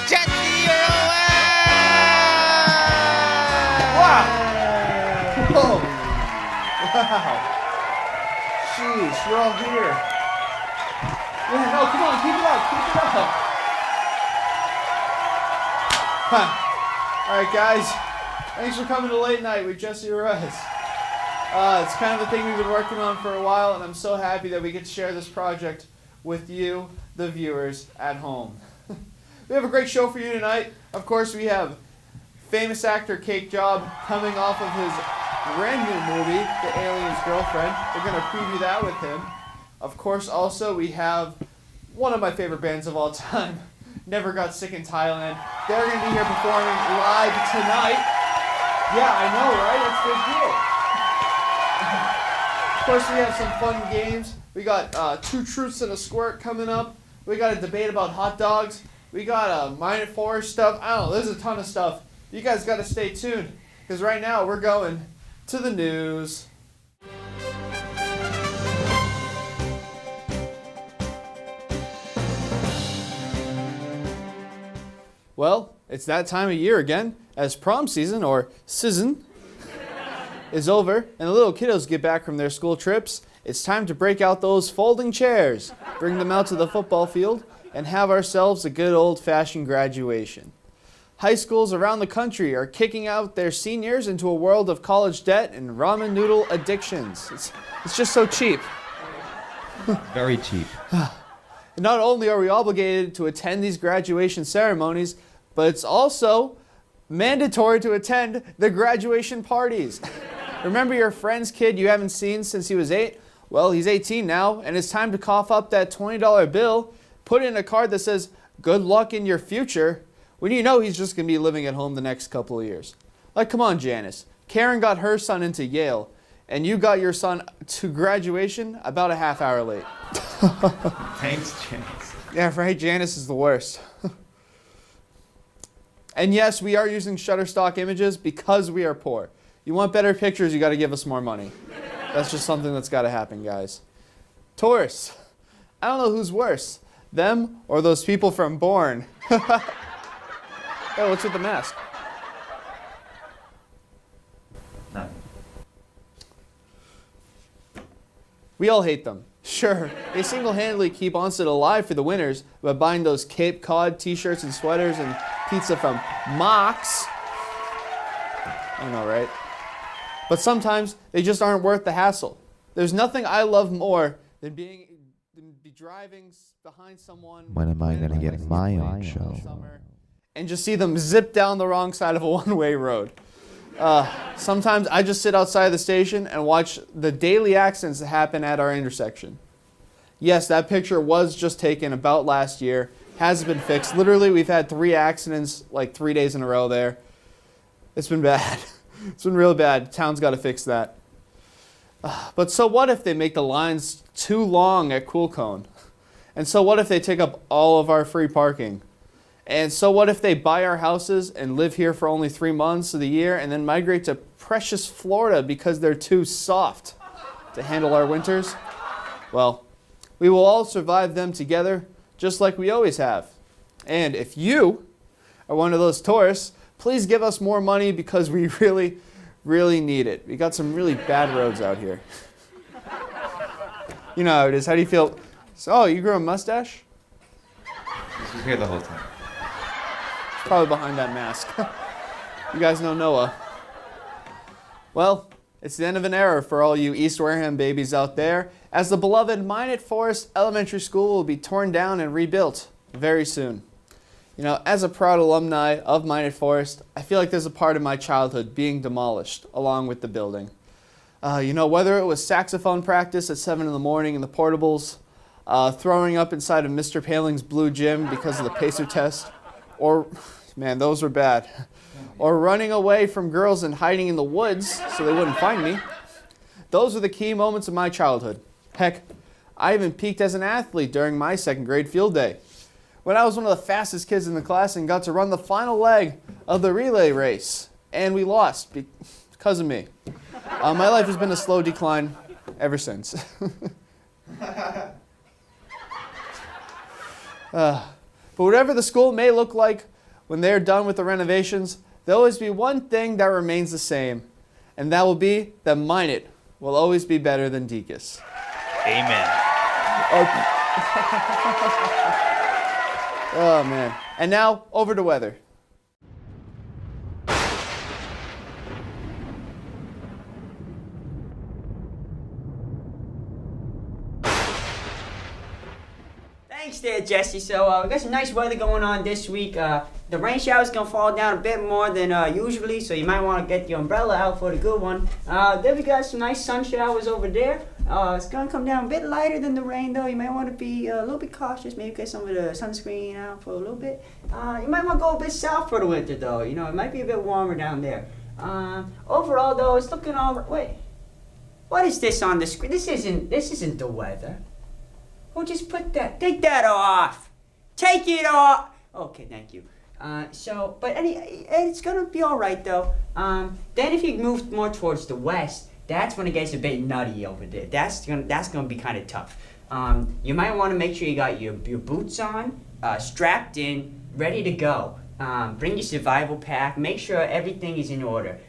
Jesse Ruiz! Wow! Whoa! Wow! Jeez, you're all here. Yeah, no, come on, keep it up, keep it up. Huh. All right, guys. Thanks for coming to Late Night with Jesse Ruiz. It's kind of a thing we've been working on for a while, and I'm so happy that we get to share this project with you, the viewers, at home. We have a great show for you tonight. Of course, we have famous actor Cake Job coming off of his brand new movie, The Alien's Girlfriend. We're going to preview that with him. Of course, also, we have one of my favorite bands of all time, Never Got Sick in Thailand. They're going to be here performing live tonight. Yeah, I know, right? That's a big deal. Of course, we have some fun games. We got Two Truths and a Squirt coming up. We got a debate about hot dogs. We got Mine at Forest stuff. I don't know, there's a ton of stuff. You guys got to stay tuned, because right now we're going to the news. Well, it's that time of year again, as prom season, or season, is over, and the little kiddos get back from their school trips. It's time to break out those folding chairs, bring them out to the football field, and have ourselves a good old-fashioned graduation. High schools around the country are kicking out their seniors into a world of college debt and ramen noodle addictions. It's just so cheap. Very cheap. Not only are we obligated to attend these graduation ceremonies, but it's also mandatory to attend the graduation parties. Remember your friend's kid you haven't seen since he was 8? Well, he's 18 now, and it's time to cough up that $20 bill, put in a card that says, "Good luck in your future," when you know he's just going to be living at home the next couple of years. Like, come on, Janice. Karen got her son into Yale, and you got your son to graduation about a half hour late. Thanks, Janice. Yeah, right? Janice is the worst. And yes, we are using Shutterstock images because we are poor. You want better pictures, you got to give us more money. That's just something that's got to happen, guys. Tourists. I don't know who's worse, them or those people from Bourne. Oh, what's with the mask? No. We all hate them. Sure, they single-handedly keep Onset alive for the winters by buying those Cape Cod t-shirts and sweaters and pizza from Mox. I know, right? But sometimes they just aren't worth the hassle. There's nothing I love more than be driving behind someone. When am I going to get my own show? And just see them zip down the wrong side of a one-way road. Sometimes I just sit outside the station and watch the daily accidents that happen at our intersection. Yes, that picture was just taken about last year. Hasn't been fixed. Literally, we've had 3 accidents like 3 days in a row there. It's been bad. It's been real bad. Town's got to fix that. But so what if they make the lines too long at Cool Cone? And so what if they take up all of our free parking? And so what if they buy our houses and live here for only 3 months of the year and then migrate to precious Florida because they're too soft to handle our winters? Well, we will all survive them together just like we always have. And if you are one of those tourists, please give us more money because we really, really need it. We got some really bad roads out here. You know how it is. How do you feel? So, you grew a mustache? This was here the whole time. Probably behind that mask. You guys know Noah. Well, it's the end of an era for all you East Wareham babies out there, as the beloved Mine at Forest Elementary School will be torn down and rebuilt very soon. You know, as a proud alumni of Mine at Forest, I feel like there's a part of my childhood being demolished along with the building. You know, whether it was saxophone practice at 7 in the morning in the portables, throwing up inside of Mr. Paling's blue gym because of the pacer test, or, man, those were bad, or running away from girls and hiding in the woods so they wouldn't find me. Those were the key moments of my childhood. Heck, I even peaked as an athlete during my 2nd grade field day, when I was one of the fastest kids in the class and got to run the final leg of the relay race, and we lost because of me. My life has been a slow decline ever since. But whatever the school may look like when they're done with the renovations, there'll always be one thing that remains the same, and that will be that Minot will always be better than Deacon's. Amen. Oh, man. And now, over to weather. Thanks there, Jesse. So we got some nice weather going on this week. The rain shower's gonna fall down a bit more than usually, so you might want to get the umbrella out for the good one. Then we got some nice sun showers over there. It's gonna come down a bit lighter than the rain, though. You might want to be a little bit cautious. Maybe get some of the sunscreen out for a little bit. You might want to go a bit south for the winter, though. You know, it might be a bit warmer down there. Overall, though, it's looking all right. Wait, what is this on the screen? This isn't the weather. Who just put that? Take that off. Take it off. Okay, thank you. It's gonna be all right though. Then if you move more towards the west, that's when it gets a bit nutty over there. That's gonna be kind of tough. You might want to make sure you got your boots on, strapped in, ready to go. Bring your survival pack. Make sure everything is in order.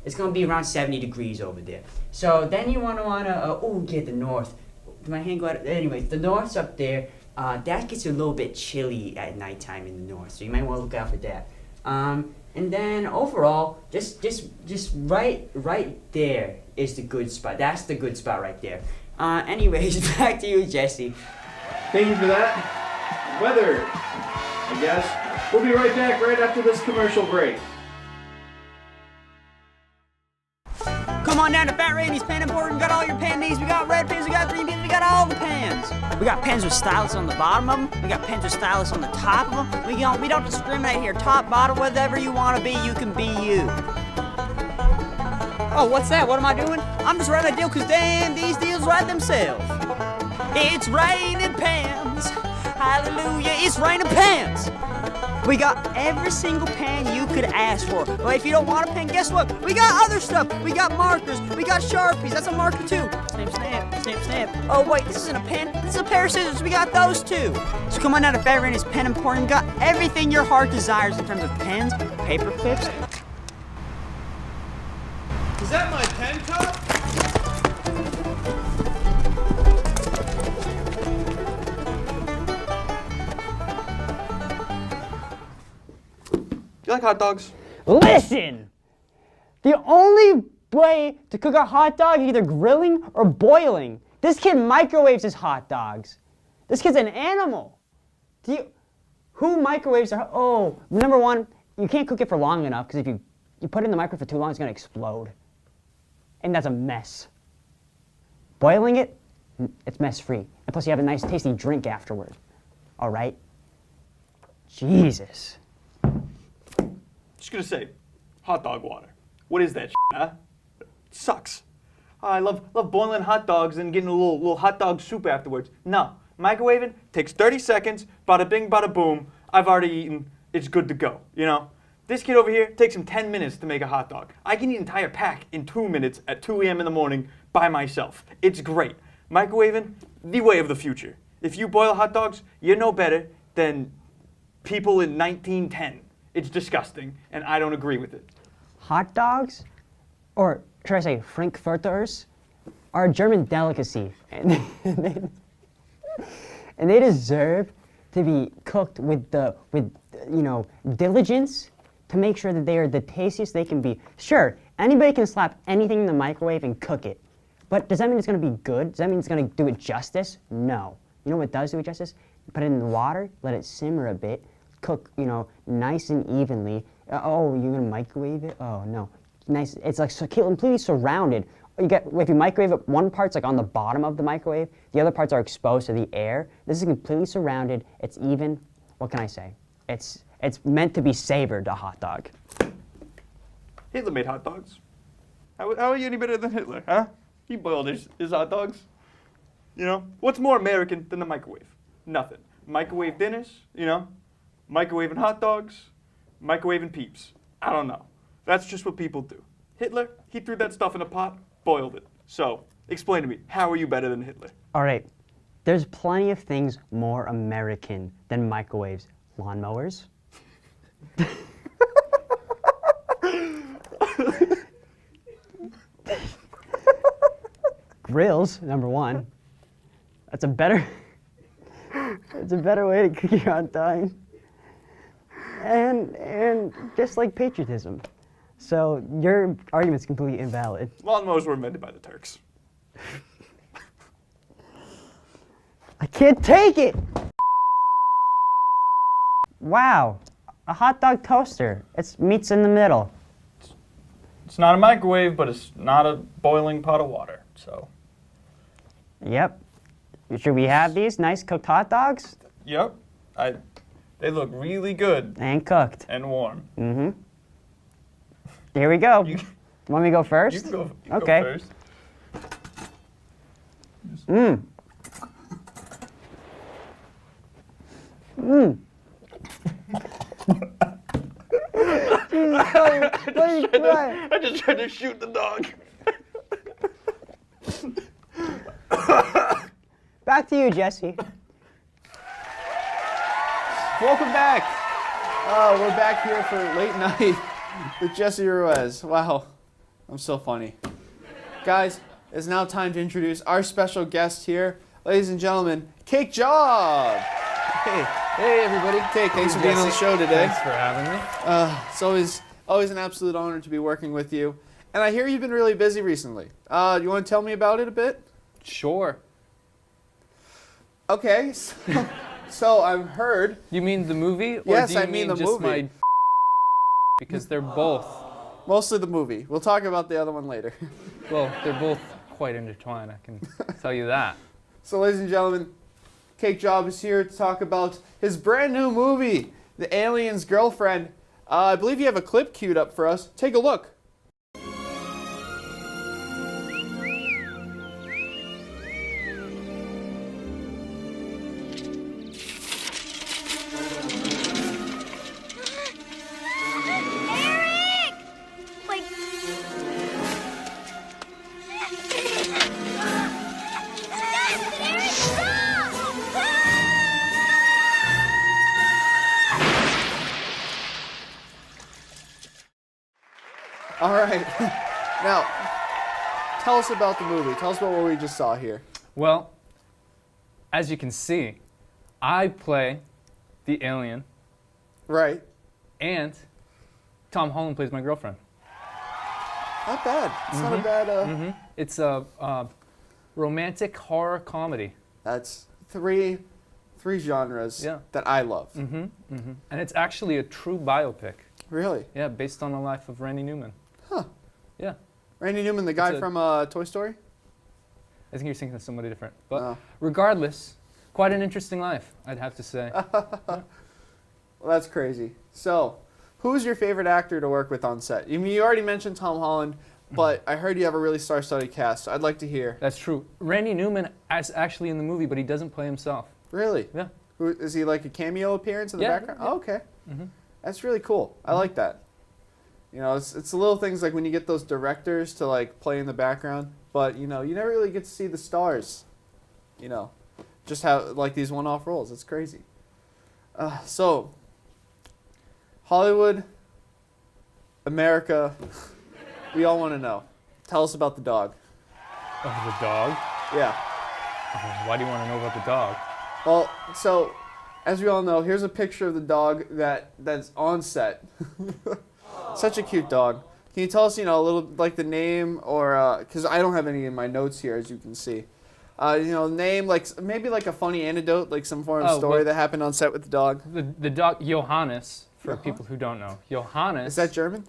It's gonna be around 70 degrees over there. So then you wanna get the north. My hand go out. Anyway, the north's up there. That gets a little bit chilly at nighttime in the north, so you might want to look out for that. And then overall, just right there is the good spot. That's the good spot right there. Anyways, back to you, Jesse. Thank you for that. Weather, I guess. We'll be right back right after this commercial break. Come on down to Fat Randy's Pen Emporium. We got all your pen needs. We got red pens, we got green pens, we got all the pens. We got pens with stylus on the bottom of them. We got pens with stylus on the top of them. We don't discriminate here. Top, bottom, whatever you want to be, you can be you. Oh, what's that? What am I doing? I'm just writing a deal because damn, these deals write themselves. It's raining pens. Hallelujah, it's raining pens. We got every single pen you could ask for. But if you don't want a pen, guess what? We got other stuff. We got markers. We got Sharpies. That's a marker too. Snip, snap, snip, snap. Oh wait, this isn't a pen. This is a pair of scissors. We got those too. So come on down to Fat Randy's Pen Emporium. We got everything your heart desires in terms of pens, paper clips. Is that my pen cup? You like hot dogs? Listen! The only way to cook a hot dog is either grilling or boiling. This kid microwaves his hot dogs. This kid's an animal. Who microwaves their number one, you can't cook it for long enough because if you put it in the microwave for too long, it's gonna explode. And that's a mess. Boiling it, it's mess-free. And plus you have a nice tasty drink afterward. All right? Jesus. Just gonna say, hot dog water. What is that, huh? It sucks. I love boiling hot dogs and getting a little hot dog soup afterwards. No, microwaving takes 30 seconds, bada bing, bada boom. I've already eaten, it's good to go, you know? This kid over here takes him 10 minutes to make a hot dog. I can eat an entire pack in 2 minutes at 2 a.m. in the morning by myself. It's great. Microwaving, the way of the future. If you boil hot dogs, you're no better than people in 1910. It's disgusting, and I don't agree with it. Hot dogs, or should I say frankfurters, are a German delicacy, and they deserve to be cooked with diligence to make sure that they are the tastiest they can be. Sure, anybody can slap anything in the microwave and cook it, but does that mean it's going to be good? Does that mean it's going to do it justice? No. You know what does do it justice? Put it in the water, let it simmer a bit, cook, nice and evenly. Oh, you're gonna microwave it? Oh no, nice. It's like completely surrounded. If you microwave it, one part's like on the bottom of the microwave, the other parts are exposed to the air. This is completely surrounded. It's even. What can I say? It's meant to be savored, a hot dog. Hitler made hot dogs. How are you any better than Hitler, huh? He boiled his hot dogs. You know, what's more American than the microwave? Nothing. Microwave dinners, microwaving hot dogs, microwaving peeps. I don't know. That's just what people do. Hitler, he threw that stuff in a pot, boiled it. So, explain to me, how are you better than Hitler? All right. There's plenty of things more American than microwaves. Lawnmowers. Grills, number one. That's a better way to cook your hot dog. And just like patriotism. So your argument's completely invalid. Lawnmowers were invented by the Turks. I can't take it! Wow, a hot dog toaster. It's meat's in the middle. It's not a microwave, but it's not a boiling pot of water, so. Yep. Should we have these nice cooked hot dogs? Yep. They look really good And cooked. and warm. Mm-hmm. Here we go. You- Want me to go first? You can go, Okay. go first. Mmm. Mmm. Jesus Christ, why are you crying? I just tried to shoot the dog. Back to you, Jesse. Welcome back. We're back here for late night with Jesse Ruiz. Wow, I'm so funny. Guys, it's now time to introduce our special guest here. Ladies and gentlemen, Cake Job. Hey, Hey, everybody. Cake, thanks for being on the show today. Thanks for having me. It's always an absolute honor to be working with you. And I hear you've been really busy recently. You want to tell me about it a bit? Sure. Okay, so I've heard. You mean the movie? Or Yes, do you I mean the just movie. My because they're both. Mostly the movie. We'll talk about the other one later. Well, they're both quite intertwined. I can tell you that. So, ladies and gentlemen, Cake Job is here to talk about his brand new movie, The Alien's Girlfriend. I believe you have a clip queued up for us. Take a look. Eric! Like... Eric, stop! All right. Now, tell us about the movie. Tell us about what we just saw here. Well, as you can see, I play the alien, Right. and Tom Holland plays my girlfriend. Not bad. It's not a bad. It's a romantic horror comedy. That's three genres Yeah. that I love. And it's actually a true biopic. Really? Yeah, based on the life of Randy Newman. Huh. Yeah. Randy Newman, the guy It's a- from Toy Story? I think you're thinking of somebody different. But Oh. regardless, quite an interesting life, I'd have to say. Well, that's crazy. So, who's your favorite actor to work with on set? I mean, you already mentioned Tom Holland, but I heard you have a really star-studded cast, so I'd like to hear. That's true. Randy Newman is actually in the movie, but he doesn't play himself. Really? Yeah. Who, is he like a cameo appearance in the Yeah, background? yeah. Oh, okay. Mhm. That's really cool. I like that. You know, it's the little things like when you get those directors to like play in the background, but you know, you never really get to see the stars. You know, just have like these one-off roles. It's crazy. So, Hollywood, America, we all want to know. Tell us about the dog. Oh, the dog? Yeah. Why do you want to know about the dog? Well, so as we all know, here's a picture of the dog that's on set. Such a cute dog. Can you tell us, you know, a little like the name or because I don't have any in my notes here, as you can see. You know, name like maybe like a funny anecdote, like some form of Oh, story well- that happened on set with the dog. The dog, Johannes, for Johann- people who don't know. Johannes. Is that German?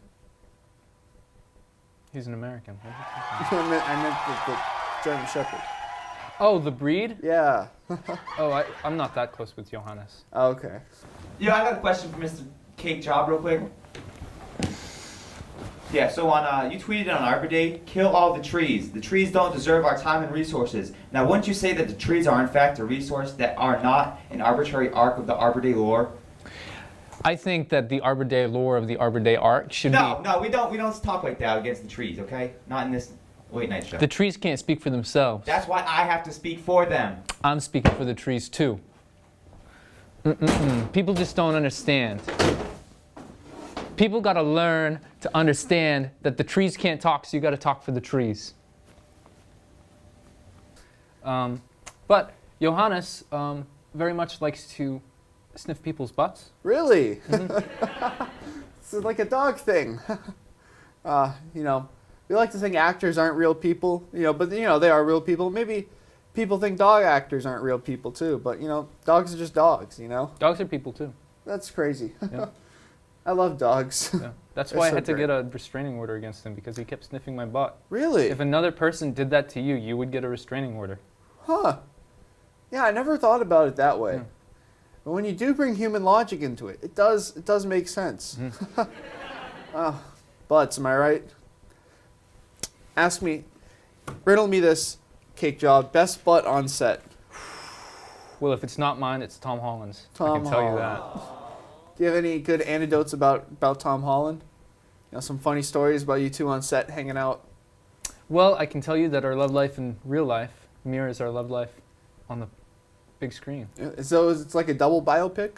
He's an American. I meant the German Shepherd. Oh, the breed? Yeah. Oh, I'm not that close with Johannes. Okay. Yeah, I got a question for Mr. Cake Job real quick. Yeah, so on you tweeted on Arbor Day, kill all the trees. The trees don't deserve our time and resources. Now, wouldn't you say that the trees are in fact a resource that are not an arbitrary arc of the Arbor Day lore? I think that the Arbor Day lore of the Arbor Day arc should No, we don't talk like that against the trees, okay? Not in this Wait, Night Show. The trees can't speak for themselves. That's why I have to speak for them. I'm speaking for the trees too. People just don't understand. People gotta learn to understand that the trees can't talk, so you gotta talk for the trees. But Johannes very much likes to sniff people's butts. Really? It's like a dog thing. You know, we like to think actors aren't real people, you know, but, you know, they are real people. Maybe people think dog actors aren't real people, too. But, you know, dogs are just dogs, you know? Dogs are people too. That's crazy. Yeah. I love dogs. Yeah. That's They're why I so had to great. get a restraining order against him because he kept sniffing my butt. Really? If another person did that to you, you would get a restraining order. Huh. Yeah, I never thought about it that way. Yeah. But when you do bring human logic into it, it does make sense. Oh, butts, am I right? Riddle me this, Cake Job. Best butt on set. Well, if it's not mine, it's Tom Holland's. I Tom can tell you Holland. that. Do you have any good anecdotes about Tom Holland? You know, some funny stories about you two on set hanging out? Well, I can tell you that our love life in real life mirrors our love life on the big screen. So it's like a double biopic?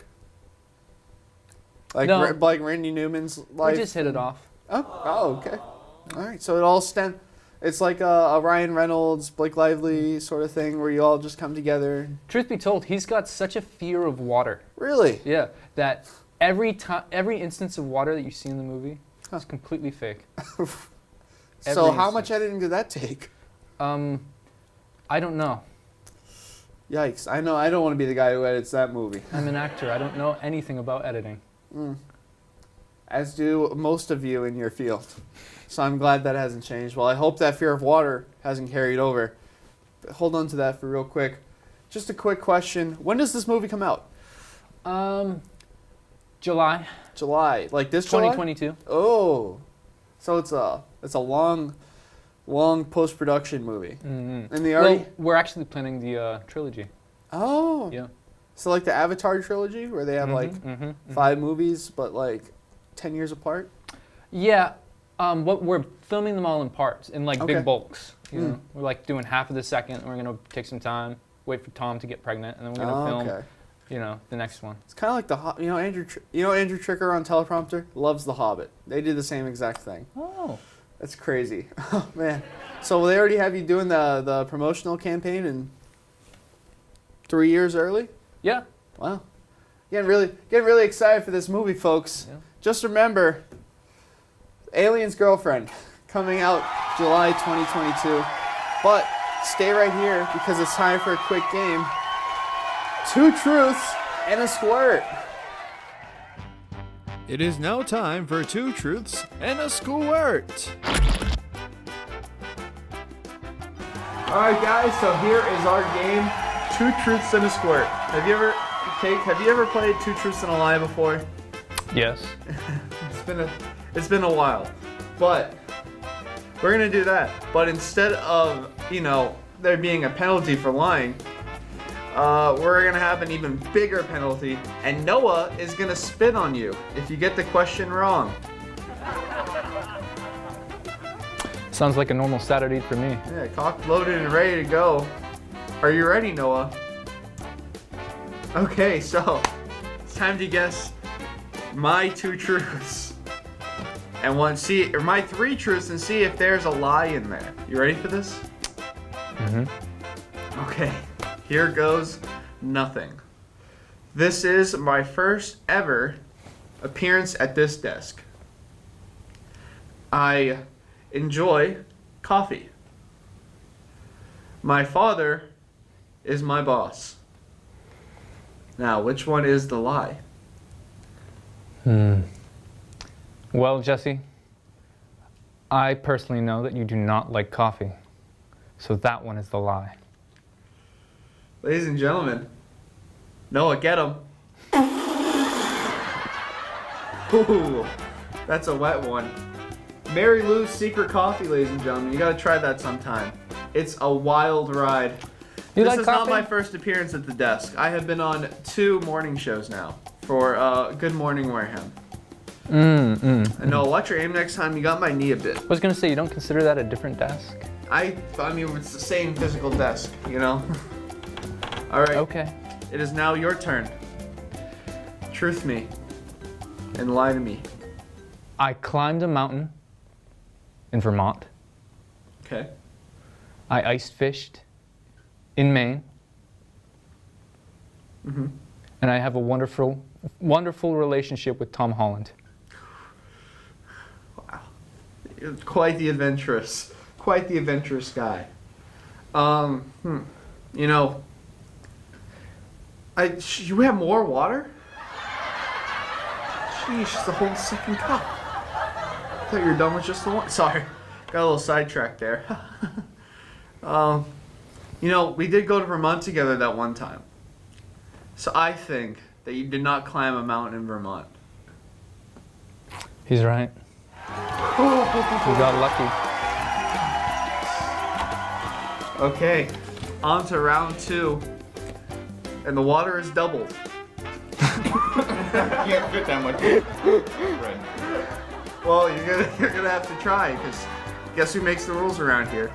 Like, No. like Randy Newman's life? We just hit it off. Oh, okay. All right, so it all it's like a Ryan Reynolds, Blake Lively sort of thing where you all just come together. Truth be told, he's got such a fear of water. Really? Yeah, that every instance of water that you see in the movie is completely fake. So Every how much instance. editing did that take? I don't know. Yikes. I know I don't want to be the guy who edits that movie. I'm an actor. I don't know anything about editing. As do most of you in your field. So I'm glad that hasn't changed. Well, I hope that fear of water hasn't carried over. But hold on to that for real quick. Just a quick question. When does this movie come out? July July. Like this July? 2022. Oh. So it's a long post-production movie. Mm-hmm. And they already Well, we're actually planning the trilogy. Oh. Yeah. So like the Avatar trilogy where they have like 5 movies but like 10 years apart? Yeah. What we're filming them all in parts, in like Okay. big bulks. You know? We're like doing half of the second, and we're gonna take some time, wait for Tom to get pregnant, and then we're gonna film, Okay. you know, the next one. It's kind of like Andrew Tricker on teleprompter loves The Hobbit. They did the same exact thing. Oh. That's crazy. Oh man. So they already have you doing the promotional campaign in 3 years early? Yeah. Wow. Getting really excited for this movie, folks. Yeah. Just remember, Alien's Girlfriend, coming out July 2022. But stay right here because it's time for a quick game. 2 truths and a squirt. It is now time for 2 truths and a squirt. All right, guys. So here is our game: 2 truths and a squirt. Have you ever played 2 truths and a lie before? Yes. It's been a while, but we're gonna do that. But instead of there being a penalty for lying, we're gonna have an even bigger penalty, and Noah is gonna spit on you if you get the question wrong. Sounds like a normal Saturday for me. Yeah, cocked, loaded, and ready to go. Are you ready, Noah? Okay, so it's time to guess my 2 truths and my 3 truths and see if there's a lie in there. You ready for this? Okay, here goes nothing. This is my first ever appearance at this desk. I enjoy coffee. My father is my boss. Now, which one is the lie? Well, Jesse, I personally know that you do not like coffee. So that one is the lie. Ladies and gentlemen, Noah, get him. Ooh, that's a wet one. Mary Lou's Secret Coffee, ladies and gentlemen. You gotta try that sometime. It's a wild ride. You This like is not coffee? my first appearance at the desk. I have been on 2 morning shows now for Good Morning Wareham. And Noah, watch your aim next time. You got my knee a bit. I was gonna say, you don't consider that a different desk? I mean, it's the same physical desk, you know? All right. Okay. It is now your turn. Truth me and lie to me. I climbed a mountain in Vermont. Okay. I ice fished in Maine. And I have a wonderful, wonderful relationship with Tom Holland. You're quite the adventurous guy. You know, you have more water? Sheesh, it's the whole second cup. I thought you were done with just the one. Sorry, got a little sidetracked there. You know, we did go to Vermont together that one time. So I think that you did not climb a mountain in Vermont. He's right. We got lucky. Okay, on to round 2. And the water is doubled. Can't fit that much. Well, you're gonna have to try, because guess who makes the rules around here?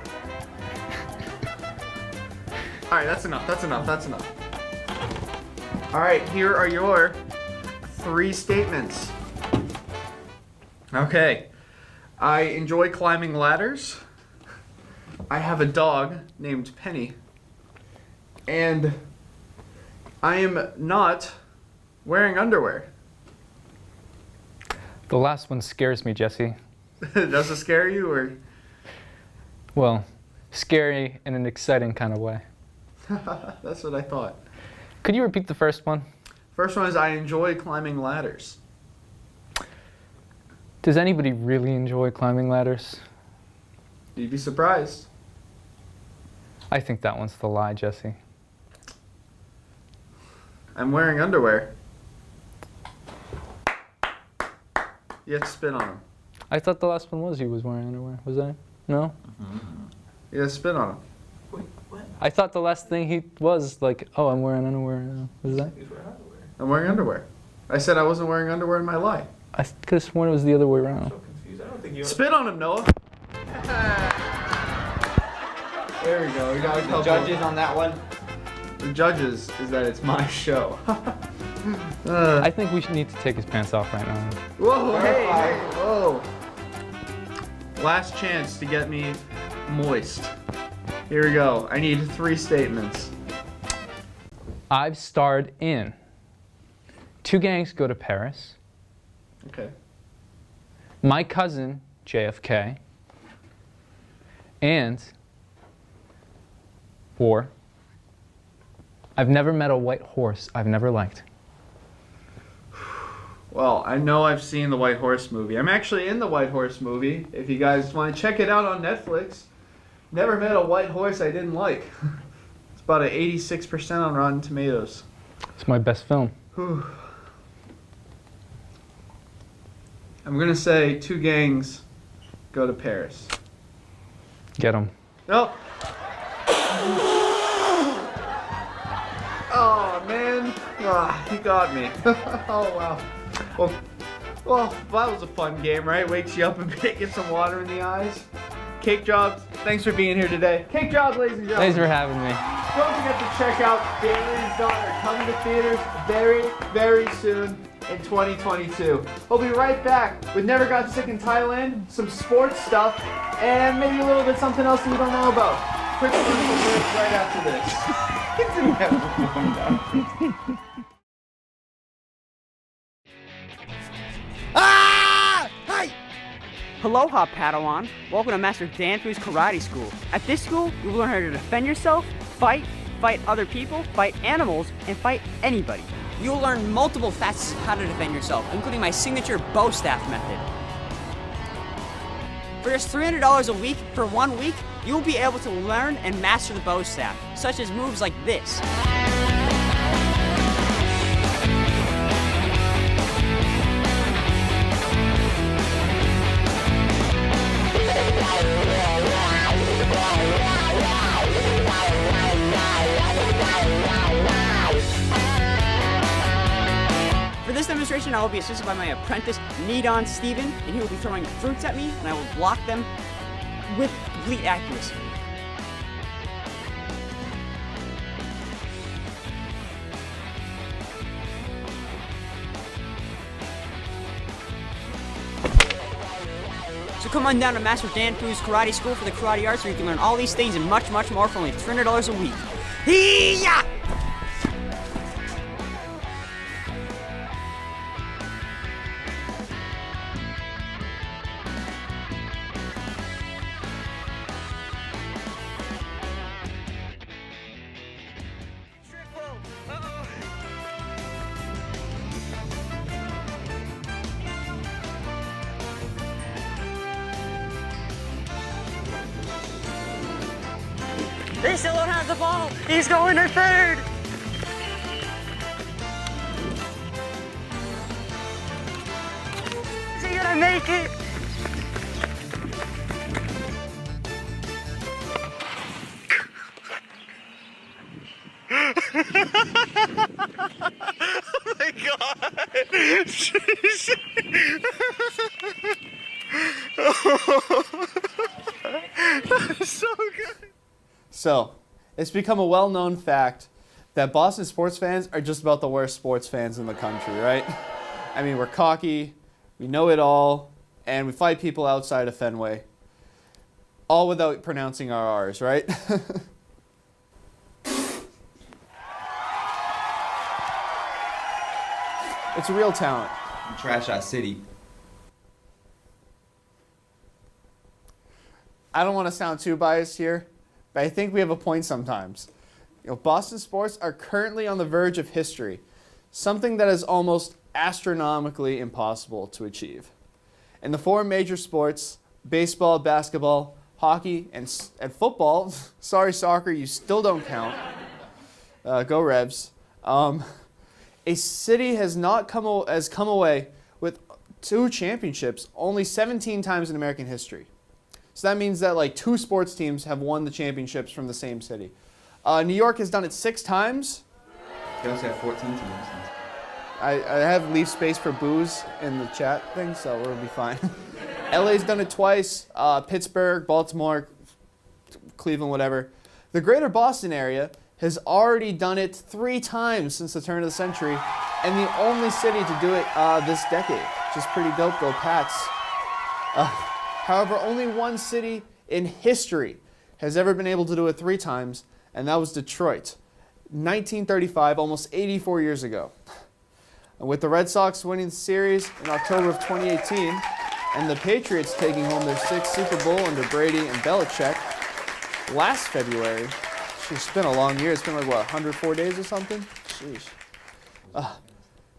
Alright, that's enough. Alright, here are your 3 statements. Okay. I enjoy climbing ladders. I have a dog named Penny. And I am not wearing underwear. The last one scares me, Jesse. Does it scare you, or? Well, scary in an exciting kind of way. That's what I thought. Could you repeat the first one? First one is I enjoy climbing ladders. Does anybody really enjoy climbing ladders? You'd be surprised. I think that one's the lie, Jesse. I'm wearing underwear. You have to spit on them. I thought the last one was he was wearing underwear. Was I? No? You have to spit on them. I thought the last thing he was like, oh, I'm wearing underwear now. Was that? I'm wearing underwear. I said I wasn't wearing underwear in my lie. I could have sworn it was the other way around. Spit on him, Noah. There we go. We got a couple. Judges on that one. The judges is that it's my show. I think we should need to take his pants off right now. Whoa, hey, whoa. Last chance to get me moist. Here we go. I need 3 statements. I've starred in 2 Gangs Go to Paris, Okay. My Cousin, JFK, and or I've never met a white horse I've never liked. Well, I know I've seen the White Horse movie. I'm actually in the White Horse movie. If you guys want to check it out on Netflix. Never met a white horse I didn't like. It's about an 86% on Rotten Tomatoes. It's my best film. Whew. I'm gonna say 2 Gangs Go to Paris. Get him. Nope. Oh man, he got me. Oh wow. Well, that was a fun game, right? Wakes you up a bit, get some water in the eyes. Cake Jobs, thanks for being here today. Cake Jobs, ladies and gentlemen. Thanks for having me. Don't forget to check out Daly's Daughter, coming to theaters very, very soon in 2022. We'll be right back with Never Got Sick in Thailand, some sports stuff, and maybe a little bit something else that you don't know about. Quick commercial break right after this. Aloha, Padawan. Welcome to Master Danfu's Karate School. At this school, you will learn how to defend yourself, fight other people, fight animals, and fight anybody. You'll learn multiple facets of how to defend yourself, including my signature bow staff method. For just $300 a week for 1 week, you'll be able to learn and master the bow staff, such as moves like this. For this demonstration session, I will be assisted by my apprentice, Needon Steven, and he will be throwing fruits at me, and I will block them with complete accuracy. So come on down to Master Dan Poo's Karate School for the Karate Arts, where you can learn all these things and much, much more for only $300 a week. Hee-yah! They still don't have the ball. He's going to third. Is he gonna make it? Oh my God! So good. So, it's become a well-known fact that Boston sports fans are just about the worst sports fans in the country, right? I mean, we're cocky, we know it all, and we fight people outside of Fenway. All without pronouncing our R's, right? It's a real talent. Trash out city. I don't want to sound too biased here, but I think we have a point sometimes. You know, Boston sports are currently on the verge of history, something that is almost astronomically impossible to achieve. In the four major sports, baseball, basketball, hockey, and football, sorry soccer, you still don't count. Go Revs. A city has come away with 2 championships only 17 times in American history. So that means that like 2 sports teams have won the championships from the same city. New York has done it 6 times. They also have 14 teams. I have leave space for booze in the chat thing, so we'll be fine. LA's done it twice. Pittsburgh, Baltimore, Cleveland, whatever. The greater Boston area has already done it 3 times since the turn of the century, and the only city to do it this decade, which is pretty dope. Go Pats. However, only one city in history has ever been able to do it 3 times, and that was Detroit. 1935, almost 84 years ago. And with the Red Sox winning the series in October of 2018, and the Patriots taking home their 6th Super Bowl under Brady and Belichick last February. It's been a long year. It's been like, what, 104 days or something? Sheesh.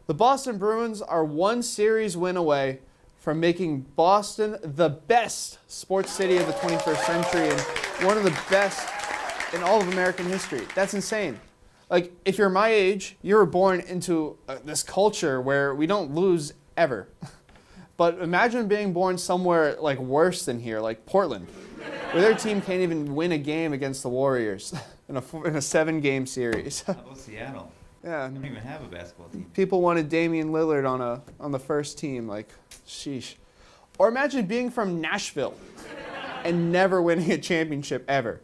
The Boston Bruins are 1 series win away from making Boston the best sports city of the 21st century and one of the best in all of American history. That's insane. Like, if you're my age, you were born into this culture where we don't lose ever. But imagine being born somewhere like worse than here, like Portland, where their team can't even win a game against the Warriors in a 7-game series. How about Seattle? Yeah. They don't even have a basketball team. People wanted Damian Lillard on the first team, like, sheesh. Or imagine being from Nashville and never winning a championship ever.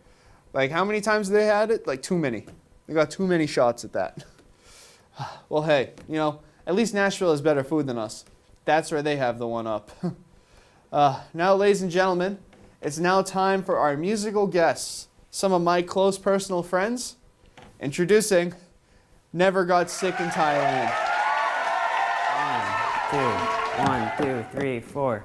Like, how many times have they had it? Like, too many. They got too many shots at that. Well, hey, you know, at least Nashville has better food than us. That's where they have the one up. Now, ladies and gentlemen, it's now time for our musical guests, some of my close personal friends. Introducing Never Got Sick in Thailand. 1, 2, 3, 4.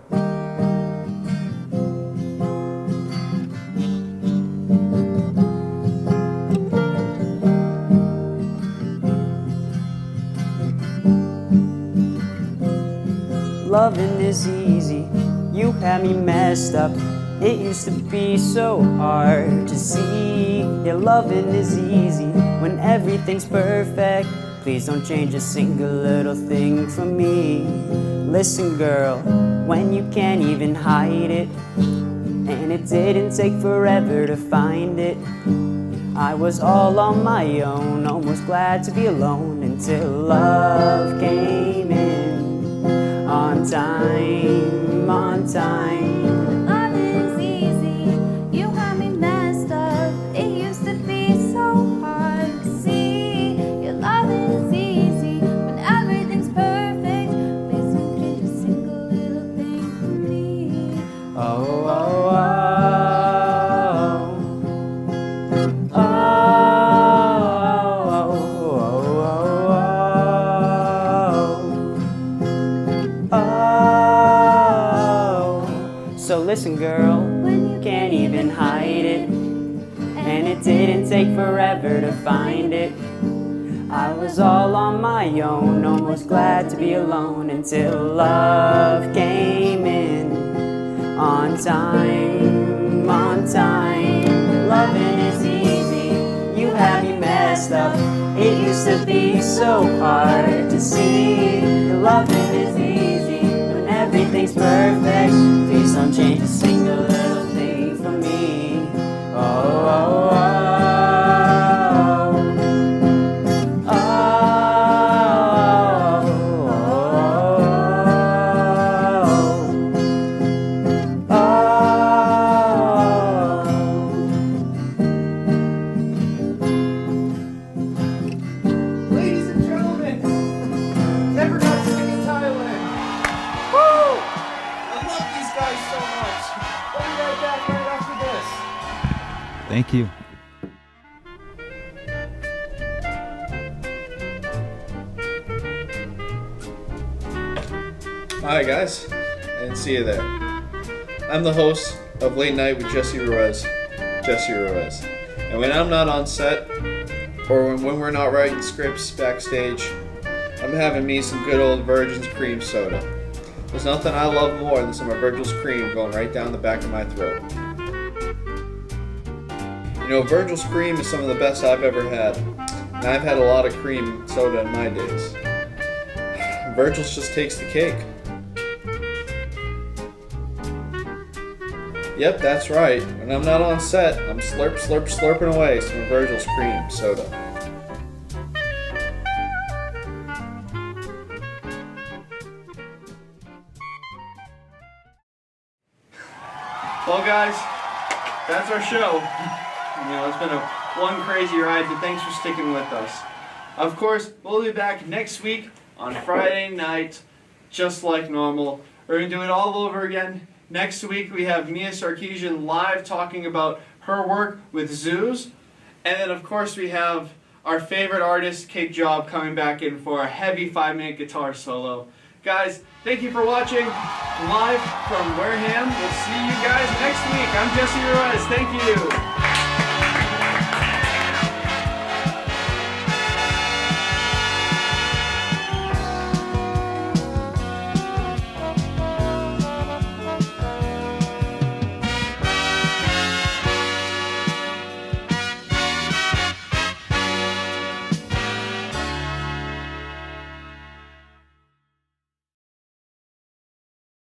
Loving is easy, you had me messed up. It used to be so hard to see. Yeah, loving is easy when everything's perfect. Please don't change a single little thing for me. Listen, girl, when you can't even hide it, and it didn't take forever to find it. I was all on my own, almost glad to be alone until love came in. on time, on time. Love is easy, you have me messed up. It used to be so hard to see. Your love is easy when everything's perfect. Please don't change a single little thing for me. Oh, oh, oh. Oh, oh, oh, oh, oh. So listen, girl, When you can't even hide it. And it didn't take forever to find it. I was all on my own, almost glad to be alone until love came in. On time, on time. Loving is easy, you have me messed up. It used to be so hard to see. Loving is easy when everything's perfect. Please don't change a single little thing for me. Oh, oh, oh. Oh, oh, oh, Ladies and gentlemen, never got sick in Thailand. Woo! I love these guys so much. We'll be right back right after this. Thank you. Hi guys, I didn't see you there. I'm the host of Late Night with Jesse Ruiz, Jesse Ruiz. And when I'm not on set, or when we're not writing scripts backstage, I'm having me some good old Virgin's cream soda. There's nothing I love more than some of Virgil's cream going right down the back of my throat. You know, Virgil's cream is some of the best I've ever had. And I've had a lot of cream soda in my days. Virgil's just takes the cake. Yep, that's right. When I'm not on set, I'm slurping away some of Virgil's cream soda. Well, guys, that's our show. You know, it's been one crazy ride, but thanks for sticking with us. Of course, we'll be back next week on Friday night, just like normal. We're going to do it all over again. Next week, we have Mia Sarkeesian live talking about her work with zoos. And then, of course, we have our favorite artist, Kate Job, coming back in for a heavy 5-minute guitar solo. Guys, thank you for watching live from Wareham. We'll see you guys next week. I'm Jesse Ruiz. Thank you.